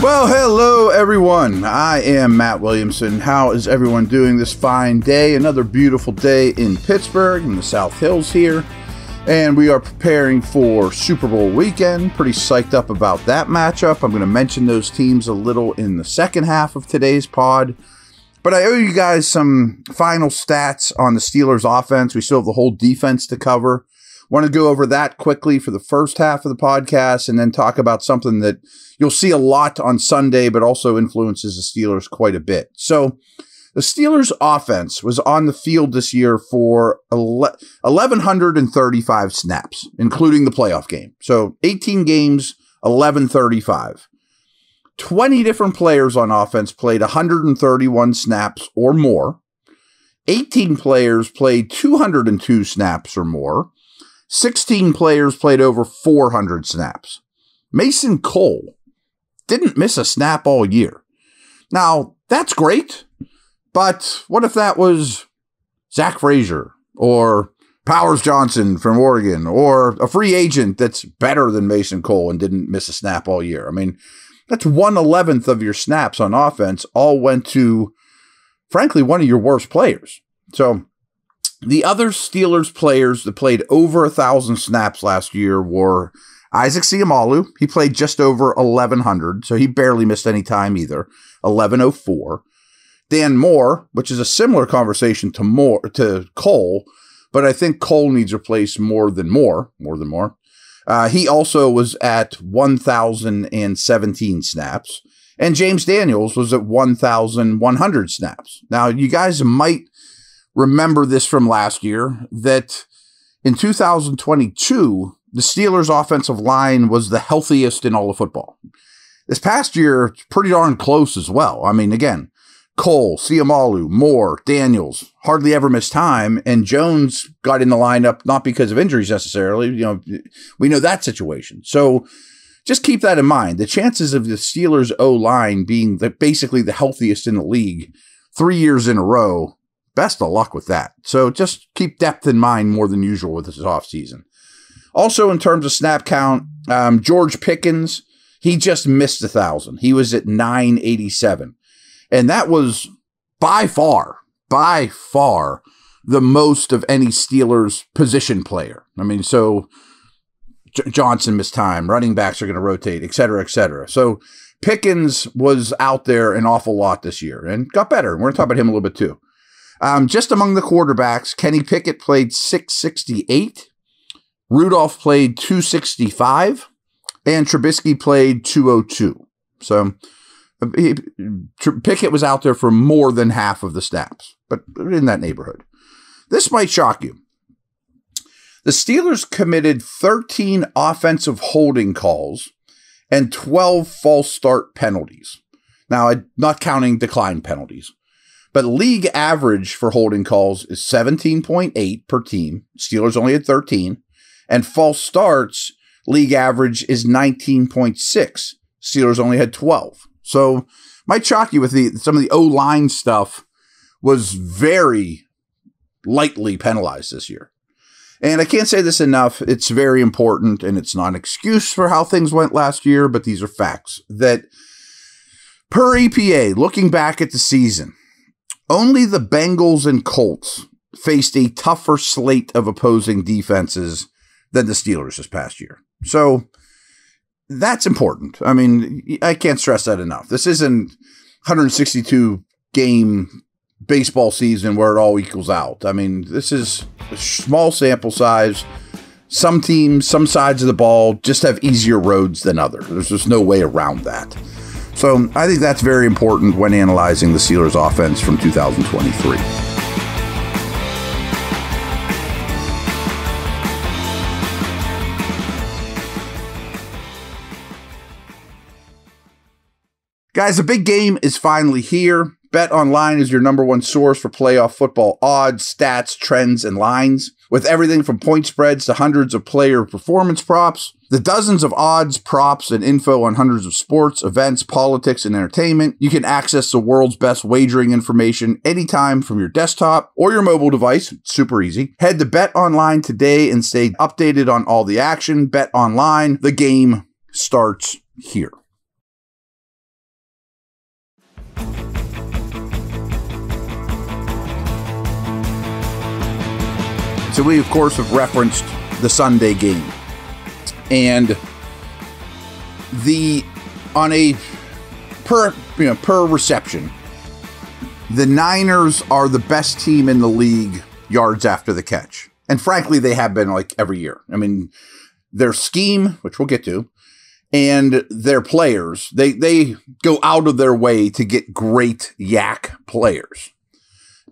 Well, hello everyone. I am Matt Williamson. How is everyone doing this fine day? Another beautiful day in Pittsburgh in the South Hills here. And we are preparing for Super Bowl weekend. Pretty psyched up about that matchup. I'm going to mention those teams a little in the second half of today's pod. But I owe you guys some final stats on the Steelers offense. We still have the whole defense to cover. Want to go over that quickly for the first half of the podcast and then talk about something that you'll see a lot on Sunday, but also influences the Steelers quite a bit. So the Steelers offense was on the field this year for 1,135 snaps, including the playoff game. So 18 games, 1,135. 20 different players on offense played 131 snaps or more. 18 players played 202 snaps or more. 16 players played over 400 snaps. Mason Cole didn't miss a snap all year. Now, that's great, but what if that was Zach Frazier or Powers Johnson from Oregon or a free agent that's better than Mason Cole and didn't miss a snap all year? I mean, that's 1/11 of your snaps on offense all went to, frankly, one of your worst players. So the other Steelers players that played over 1,000 snaps last year were Isaac Seumalo. He played just over 1,100, so he barely missed any time either, 1,104. Dan Moore, which is a similar conversation to Cole, but I think Cole needs replaced more than Moore. He also was at 1,017 snaps, and James Daniels was at 1,100 snaps. Now, you guys might remember this from last year, that in 2022, the Steelers' offensive line was the healthiest in all of football. This past year, it's pretty darn close as well. I mean, again, Cole, Seumalo, Moore, Daniels hardly ever missed time, and Jones got in the lineup not because of injuries necessarily. You know, we know that situation. So just keep that in mind. The chances of the Steelers' O-line being basically the healthiest in the league 3 years in a row, best of luck with that. So just keep depth in mind more than usual with this offseason. Also, in terms of snap count, George Pickens, he just missed 1,000. He was at 987. And that was by far, the most of any Steelers position player. I mean, so Johnson missed time, running backs are going to rotate, et cetera, et cetera. So Pickens was out there an awful lot this year and got better. We're going to talk about him a little bit too. Just among the quarterbacks, Kenny Pickett played 668, Rudolph played 265, and Trubisky played 202. So Pickett was out there for more than half of the snaps, but in that neighborhood. This might shock you. The Steelers committed 13 offensive holding calls and 12 false start penalties. Now, I'm not counting decline penalties. But league average for holding calls is 17.8 per team. Steelers only had 13. And false starts, league average is 19.6. Steelers only had 12. So might shock you with some of the O-line stuff was very lightly penalized this year. And I can't say this enough. It's very important, and it's not an excuse for how things went last year, but these are facts. That per EPA, looking back at the season, only the Bengals and Colts faced a tougher slate of opposing defenses than the Steelers this past year. So that's important. I mean, I can't stress that enough. This isn't 162 game baseball season where it all equals out. I mean, this is a small sample size. Some teams, some sides of the ball just have easier roads than others. There's just no way around that. So I think that's very important when analyzing the Steelers offense from 2023. Guys, the big game is finally here. BetOnline is your #1 source for playoff football odds, stats, trends, and lines. With everything from point spreads to hundreds of player performance props, the dozens of odds, props, and info on hundreds of sports, events, politics, and entertainment, you can access the world's best wagering information anytime from your desktop or your mobile device. It's super easy. Head to BetOnline today and stay updated on all the action. BetOnline, the game starts here. So we, of course, have referenced the Sunday game. And on a per reception, the Niners are the best team in the league yards after the catch. And frankly, they have been like every year. I mean, their scheme, which we'll get to, and their players, they go out of their way to get great yak players.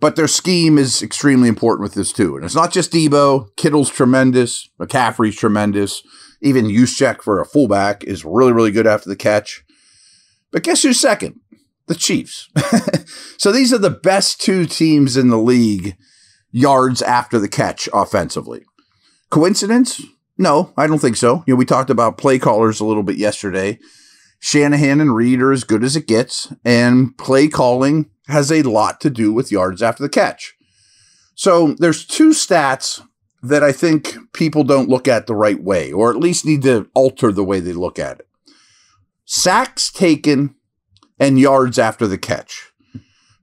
But their scheme is extremely important with this too. And it's not just Debo. Kittle's tremendous. McCaffrey's tremendous. Even Juszczyk for a fullback is really, really good after the catch. But guess who's second? The Chiefs. So these are the best two teams in the league yards after the catch offensively. Coincidence? No, I don't think so. We talked about play callers a little bit yesterday. Shanahan and Reed are as good as it gets, and play calling has a lot to do with yards after the catch. So there's two stats that I think people don't look at the right way, or at least need to alter the way they look at it. Sacks taken and yards after the catch.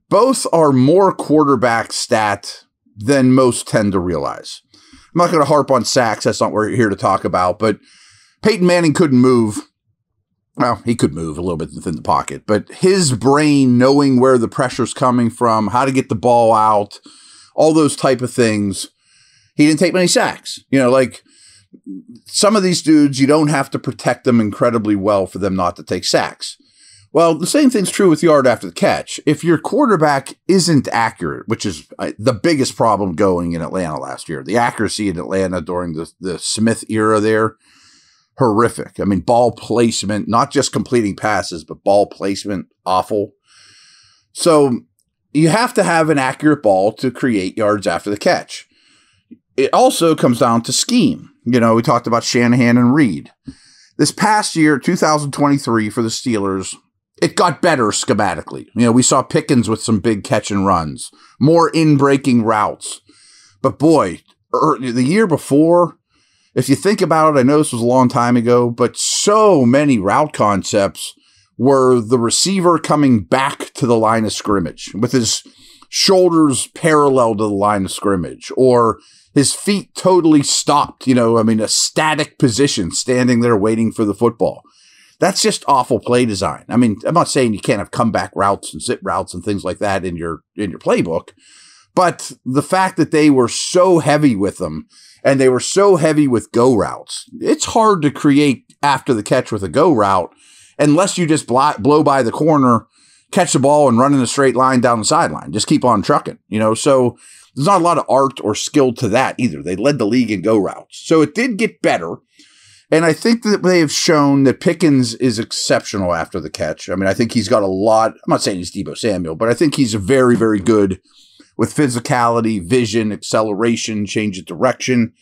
Both are more quarterback stat than most tend to realize. I'm not going to harp on sacks. That's not what we're here to talk about. But Peyton Manning couldn't move. Well, he could move a little bit within the pocket. But his brain knowing where the pressure's coming from, how to get the ball out, all those type of things, he didn't take many sacks. Like some of these dudes, you don't have to protect them incredibly well for them not to take sacks. Well, the same thing's true with yard after the catch. If your quarterback isn't accurate, which is the biggest problem going in Atlanta last year, the accuracy in Atlanta during the Smith era there, horrific. I mean, ball placement, not just completing passes, but ball placement, awful. So you have to have an accurate ball to create yards after the catch. It also comes down to scheme. We talked about Shanahan and Reed. This past year, 2023 for the Steelers, it got better schematically. We saw Pickens with some big catch and runs, more in-breaking routes. But boy, the year before, if you think about it, I know this was a long time ago, but so many route concepts were the receiver coming back to the line of scrimmage with his shoulders parallel to the line of scrimmage, or his feet totally stopped, a static position, standing there waiting for the football. That's just awful play design. I mean, I'm not saying you can't have comeback routes and zip routes and things like that in your playbook, but the fact that they were so heavy with them and they were so heavy with go routes, it's hard to create after the catch with a go route unless you just blow by the corner, catch the ball, and run in a straight line down the sideline. Just keep on trucking, So there's not a lot of art or skill to that either. They led the league in go routes. So it did get better. And I think that they have shown that Pickens is exceptional after the catch. I mean, I think he's got a lot. I'm not saying he's Deebo Samuel, but I think he's very, very good with physicality, vision, acceleration, change of direction.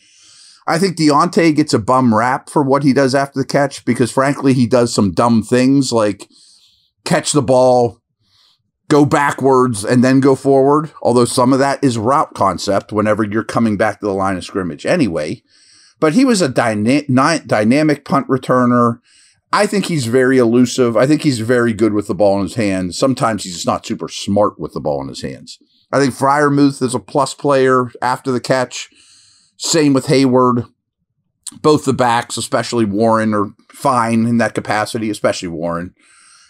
I think Deontay gets a bum rap for what he does after the catch because, frankly, he does some dumb things like catch the ball, go backwards, and then go forward, although some of that is route concept whenever you're coming back to the line of scrimmage anyway. But he was a dynamic punt returner. I think he's very elusive. I think he's very good with the ball in his hands. Sometimes he's just not super smart with the ball in his hands. I think Freiermuth is a plus player after the catch. Same with Hayward. Both the backs, especially Warren, are fine in that capacity, especially Warren.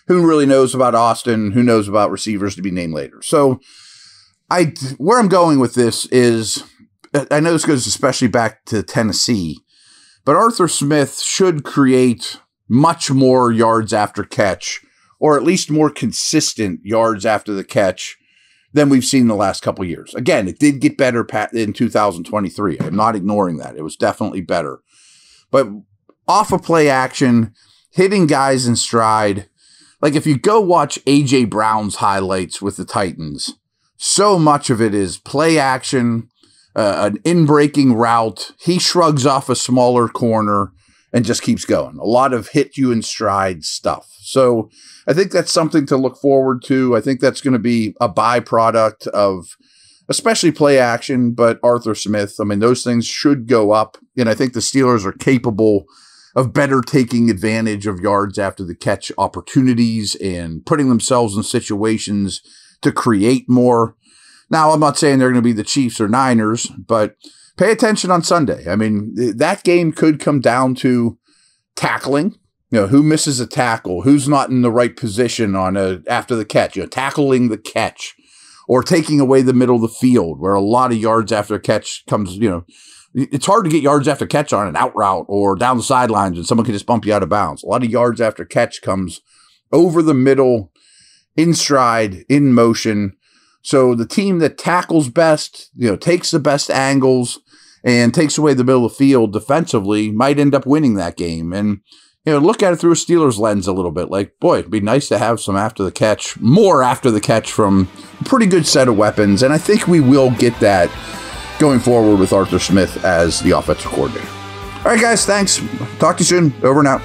Who really knows about Austin? Who knows about receivers to be named later? So where I'm going with this is, I know this goes especially back to Tennessee, but Arthur Smith should create much more yards after catch, or at least more consistent yards after the catch than we've seen in the last couple of years. Again, it did get better in 2023. I'm not ignoring that. It was definitely better. But off of play action, hitting guys in stride, like if you go watch A.J. Brown's highlights with the Titans, so much of it is play action, an in-breaking route. He shrugs off a smaller corner and just keeps going. A lot of hit you in stride stuff. So I think that's something to look forward to. I think that's going to be a byproduct of especially play action, but Arthur Smith, I mean, those things should go up. And I think the Steelers are capable of better taking advantage of yards after the catch opportunities and putting themselves in situations to create more. Now, I'm not saying they're going to be the Chiefs or Niners, but pay attention on Sunday. I mean, that game could come down to tackling. Who misses a tackle, who's not in the right position on after the catch, tackling the catch or taking away the middle of the field where a lot of yards after a catch comes, it's hard to get yards after catch on an out route or down the sidelines and someone can just bump you out of bounds. A lot of yards after catch comes over the middle, in stride, in motion. So the team that tackles best, takes the best angles and takes away the middle of the field defensively might end up winning that game. And, look at it through a Steelers lens a little bit. Like, boy, it'd be nice to have some more after the catch from a pretty good set of weapons. And I think we will get that going forward with Arthur Smith as the offensive coordinator. All right, guys, thanks. Talk to you soon. Over and out.